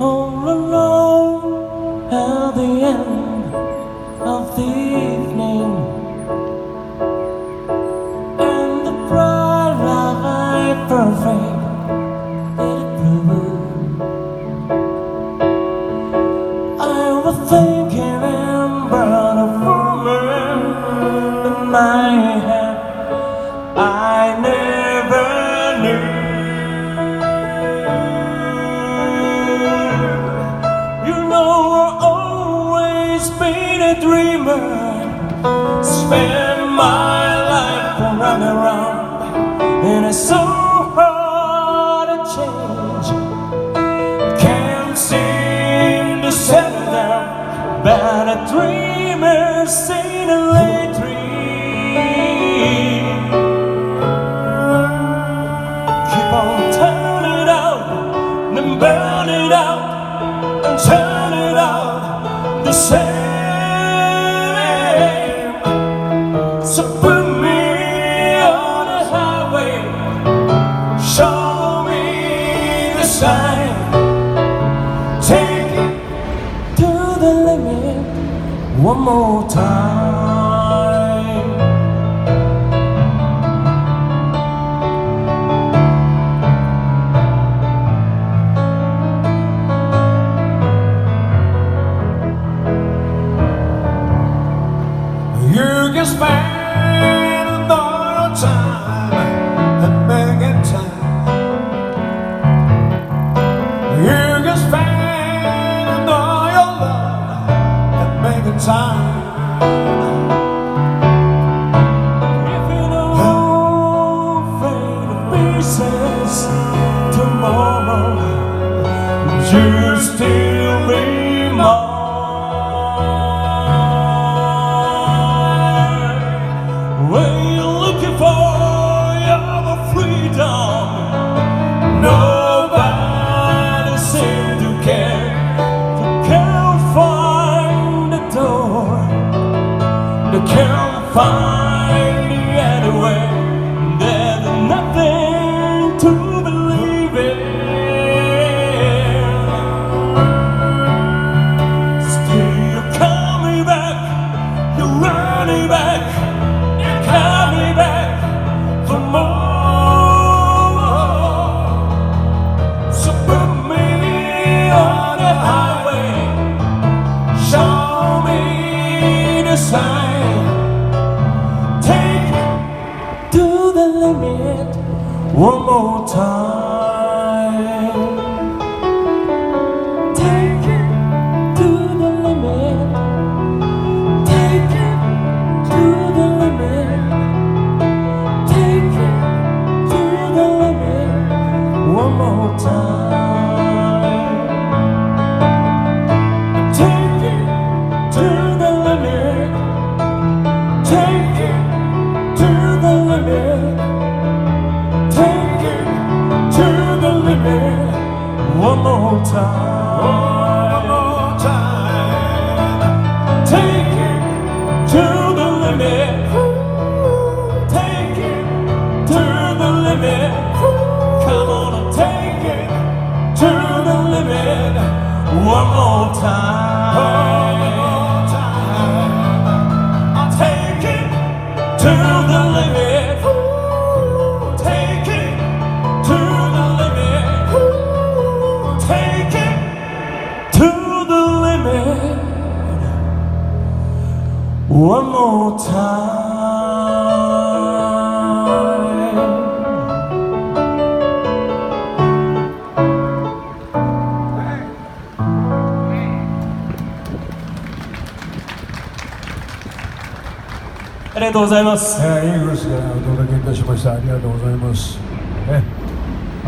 All alone at the end of the evening, and the bright light perfect it blew. I was thinking about a woman in my head I never knew. You know I've always been a dreamer, spend my life running around, and it's so hard to change. Can't seem to settle down, but a dreamer seen a late dream. Keep on turning out and burning out and turning out the same. So put me on the highway, show me the sign, take it to the limit one more time. You can spend all your time and making time. You can spend all your love and making time. If you don't fade to pieces tomorrow, you still be mine. When you're looking for your freedom, nobody seems to care. They can't find the door, they can't find the other way. There's nothing to believe in. Still you're coming back, you're running back, you're coming back for more. So put me on the highway, show me the sign, take it to the limit one more time. Take it to the limit, take it to the limit, take it to the limit one more time. Take it to the limit, take it to the limit, take it to the limit one more time. One more time. Take it to the limit, take it to the limit. Come on and take it to the limit one more time. One more time. I'll take it to the limit, take it to the limit, take it to the limit one more time. ありがとうございます。イーグルスからお届けいたしました。ありがとうございます。